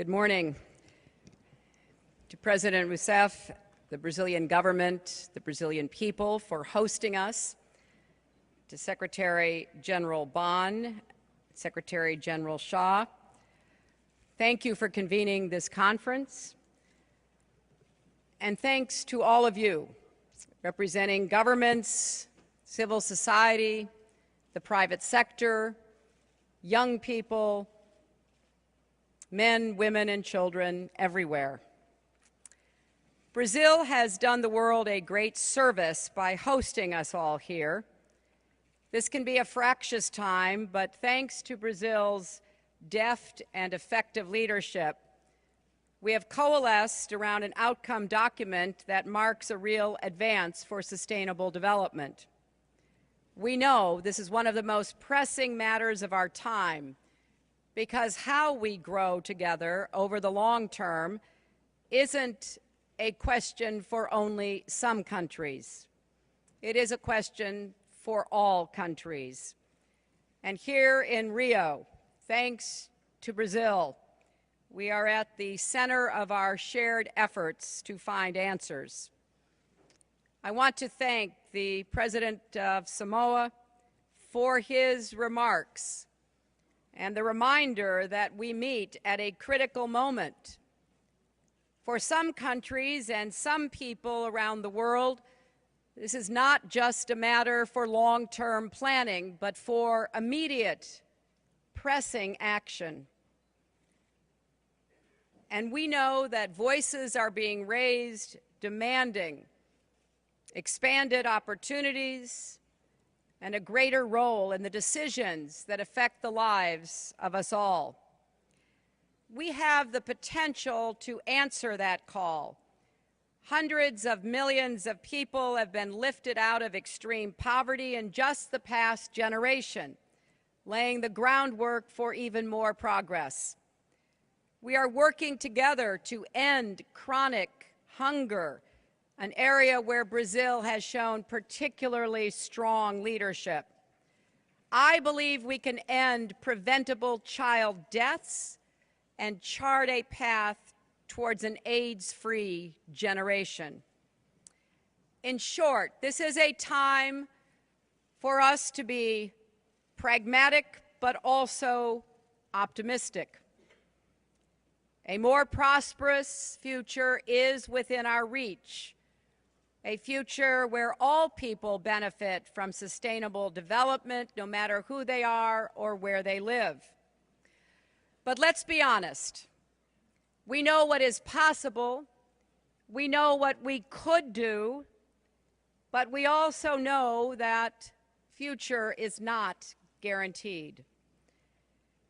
Good morning to President Rousseff, the Brazilian government, the Brazilian people for hosting us, to Secretary General Bon, Secretary General Shaw. Thank you for convening this conference. And thanks to all of you representing governments, civil society, the private sector, young people, men, women, and children everywhere. Brazil has done the world a great service by hosting us all here. This can be a fractious time, but thanks to Brazil's deft and effective leadership, we have coalesced around an outcome document that marks a real advance for sustainable development. We know this is one of the most pressing matters of our time, because how we grow together over the long term isn't a question for only some countries. It is a question for all countries. And here in Rio, thanks to Brazil, we are at the center of our shared efforts to find answers. I want to thank the President of Samoa for his remarks and the reminder that we meet at a critical moment. For some countries and some people around the world, this is not just a matter for long-term planning, but for immediate, pressing action. And we know that voices are being raised demanding expanded opportunities and a greater role in the decisions that affect the lives of us all. We have the potential to answer that call. Hundreds of millions of people have been lifted out of extreme poverty in just the past generation, laying the groundwork for even more progress. We are working together to end chronic hunger, an area where Brazil has shown particularly strong leadership. I believe we can end preventable child deaths and chart a path towards an AIDS-free generation. In short, this is a time for us to be pragmatic but also optimistic. A more prosperous future is within our reach, a future where all people benefit from sustainable development, no matter who they are or where they live. But let's be honest. We know what is possible. We know what we could do. But we also know that future is not guaranteed.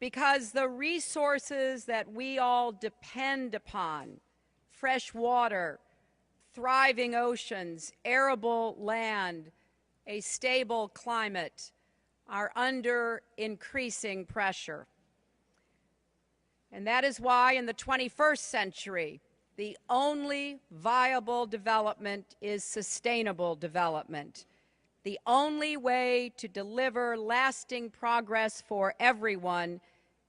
Because the resources that we all depend upon, fresh water, thriving oceans, arable land, a stable climate, are under increasing pressure. And that is why in the 21st century, the only viable development is sustainable development. The only way to deliver lasting progress for everyone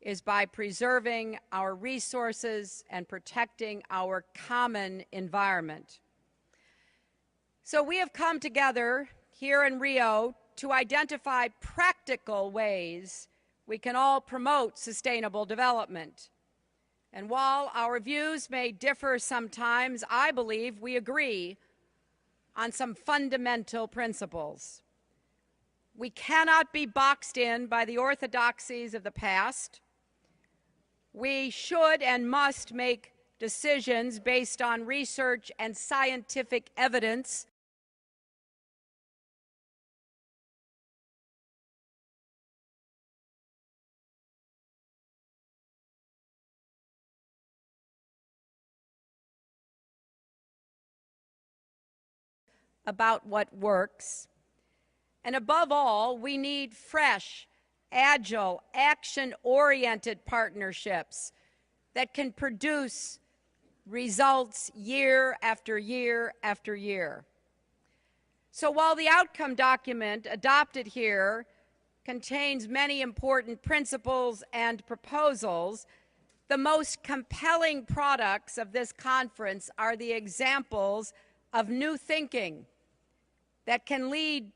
is by preserving our resources and protecting our common environment. So we have come together here in Rio to identify practical ways we can all promote sustainable development. And while our views may differ sometimes, I believe we agree on some fundamental principles. We cannot be boxed in by the orthodoxies of the past. We should and must make decisions based on research and scientific evidence about what works. And above all, we need fresh, agile, action-oriented partnerships that can produce results year after year after year. So while the outcome document adopted here contains many important principles and proposals, The most compelling products of this conference are the examples of new thinking that can lead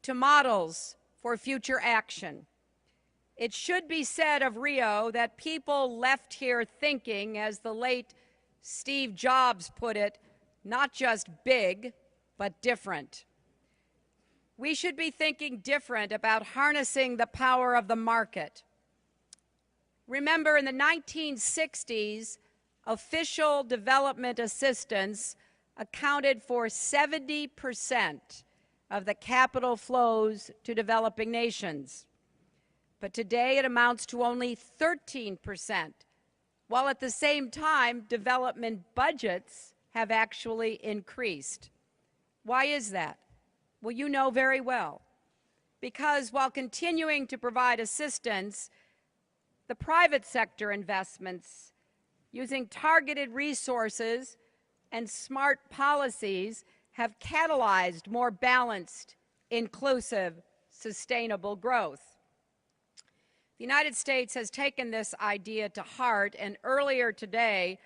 to models for future action. It should be said of Rio that people left here thinking, as the late Steve Jobs put it, not just big, but different. We should be thinking different about harnessing the power of the market. Remember, in the 1960s, official development assistance accounted for 70% of the capital flows to developing nations. But today it amounts to only 13%, while at the same time development budgets have actually increased. Why is that? Well, you know very well. Because while continuing to provide assistance, the private sector investments using targeted resources and smart policies have catalyzed more balanced, inclusive, sustainable growth. The United States has taken this idea to heart, and earlier today,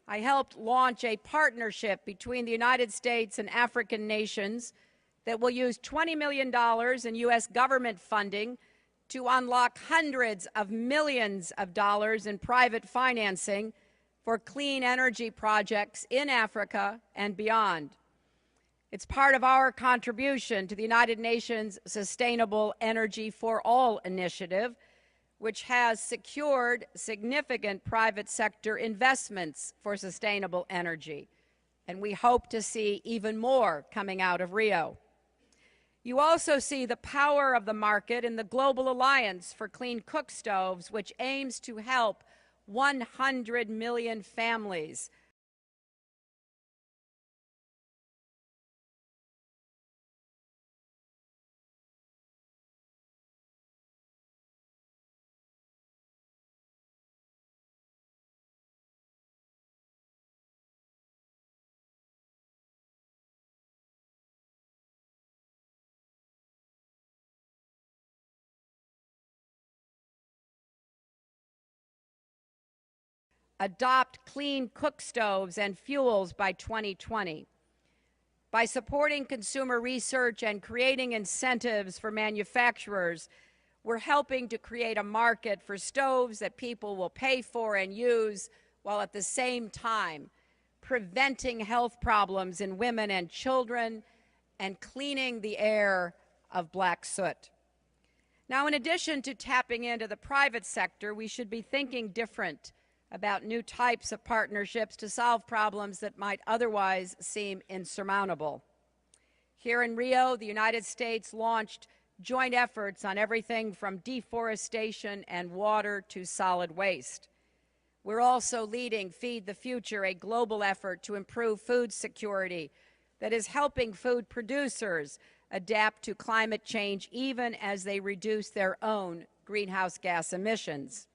I helped launch a partnership between the United States and African nations that will use $20 million in U.S. government funding to unlock hundreds of millions of dollars in private financing for clean energy projects in Africa and beyond. It's part of our contribution to the United Nations Sustainable Energy for All initiative, which has secured significant private sector investments for sustainable energy. And we hope to see even more coming out of Rio. You also see the power of the market in the Global Alliance for Clean Cook Stoves, which aims to help 100 million families adopt clean cook stoves and fuels by 2020. By supporting consumer research and creating incentives for manufacturers, we're helping to create a market for stoves that people will pay for and use, while at the same time preventing health problems in women and children and cleaning the air of black soot. Now, in addition to tapping into the private sector, we should be thinking different about new types of partnerships to solve problems that might otherwise seem insurmountable. Here in Rio, the United States launched joint efforts on everything from deforestation and water to solid waste. We're also leading Feed the Future, a global effort to improve food security that is helping food producers adapt to climate change even as they reduce their own greenhouse gas emissions.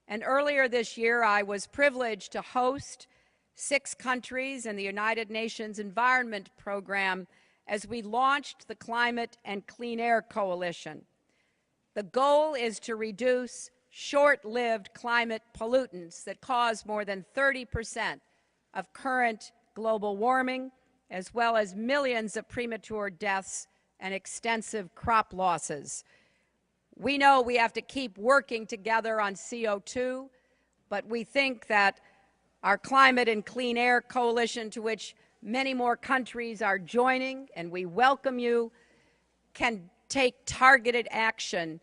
And earlier this year, I was privileged to host 6 countries in the United Nations Environment Program as we launched the Climate and Clean Air Coalition. The goal is to reduce short-lived climate pollutants that cause more than 30% of current global warming, as well as millions of premature deaths and extensive crop losses. We know we have to keep working together on CO2, but we think that our Climate and Clean Air Coalition, to which many more countries are joining, and we welcome you, can take targeted action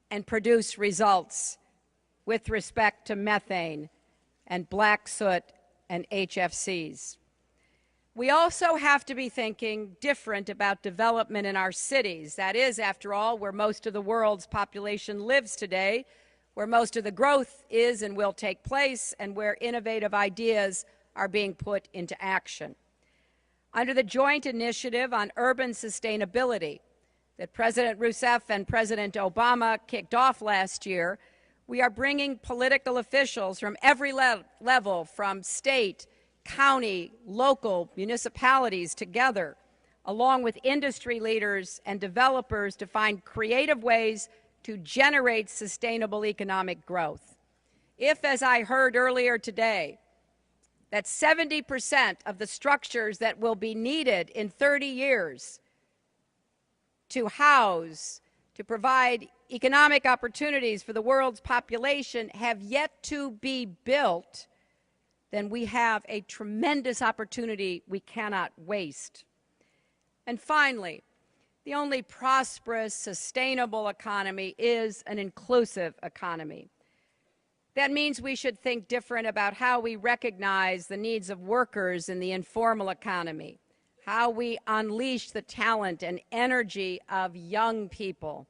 and produce results with respect to methane and black soot and HFCs. We also have to be thinking different about development in our cities. That is, after all, where most of the world's population lives today, where most of the growth is and will take place, and where innovative ideas are being put into action. Under the joint initiative on urban sustainability that President Rousseff and President Obama kicked off last year, we are bringing political officials from every level, from state, county, local, municipalities together, along with industry leaders and developers, to find creative ways to generate sustainable economic growth. If, as I heard earlier today, that 70% of the structures that will be needed in 30 years to house, to provide economic opportunities for the world's population have yet to be built, then we have a tremendous opportunity we cannot waste. And finally, the only prosperous, sustainable economy is an inclusive economy. That means we should think different about how we recognize the needs of workers in the informal economy, how we unleash the talent and energy of young people,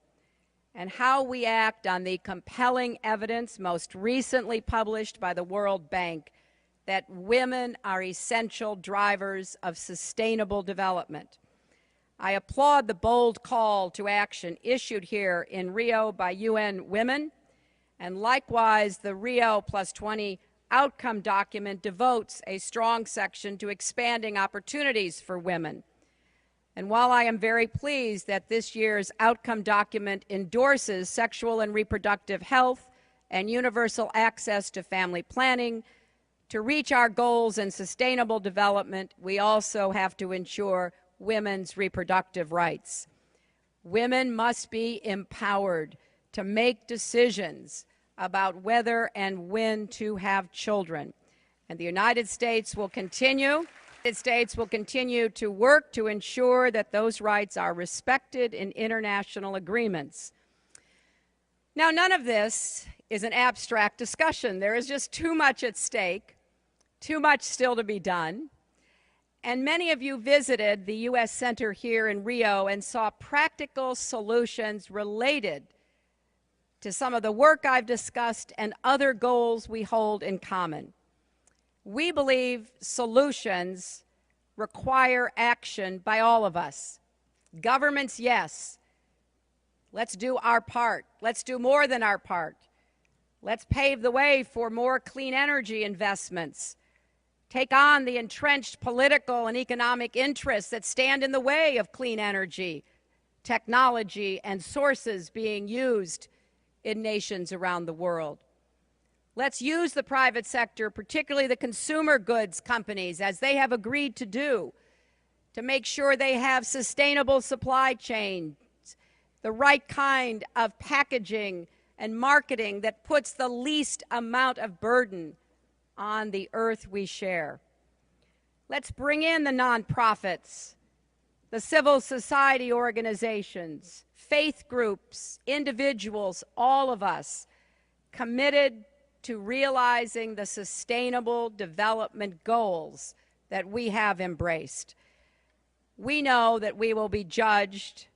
and how we act on the compelling evidence most recently published by the World Bank that women are essential drivers of sustainable development. I applaud the bold call to action issued here in Rio by UN Women, and likewise the Rio +20 outcome document devotes a strong section to expanding opportunities for women. And while I am very pleased that this year's outcome document endorses sexual and reproductive health and universal access to family planning, to reach our goals in sustainable development, we also have to ensure women's reproductive rights. Women must be empowered to make decisions about whether and when to have children. And the United States will continue to work to ensure that those rights are respected in international agreements. Now, none of this is an abstract discussion. There is just too much at stake, too much still to be done. And many of you visited the U.S. Center here in Rio and saw practical solutions related to some of the work I've discussed and other goals we hold in common. We believe solutions require action by all of us. Governments, yes. Let's do our part. Let's do more than our part. Let's pave the way for more clean energy investments. Take on the entrenched political and economic interests that stand in the way of clean energy, technology, and sources being used in nations around the world. Let's use the private sector, particularly the consumer goods companies, as they have agreed to do, to make sure they have sustainable supply chains, the right kind of packaging and marketing that puts the least amount of burden on the earth we share. Let's bring in the nonprofits, the civil society organizations, faith groups, individuals, all of us committed to realizing the sustainable development goals that we have embraced. We know that we will be judged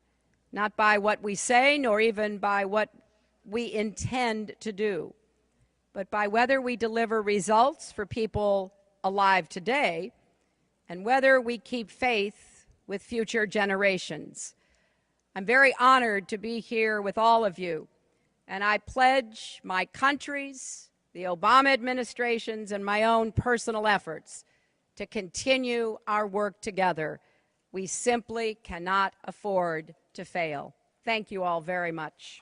not by what we say, nor even by what we intend to do, but by whether we deliver results for people alive today and whether we keep faith with future generations. I'm very honored to be here with all of you, and I pledge my country's, the Obama administration's, and my own personal efforts to continue our work together. We simply cannot afford to fail. Thank you all very much.